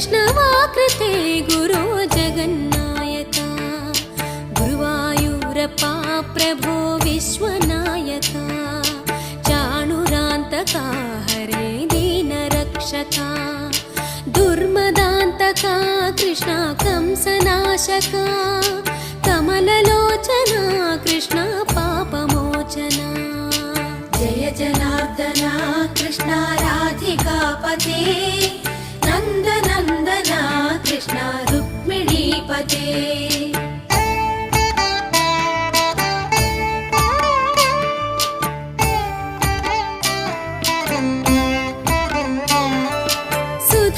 वैष्णवाकृते गुरो जगन्नायका गुरुवायूरप्पा प्रभो विश्वनायका चाणुरान्तका हरे दीनरक्षका दुर्मदान्तका कृष्णा कंसनाशका कमललोचना कृष्णा पापमोचना जय जनार्दना कृष्णा राधिकापते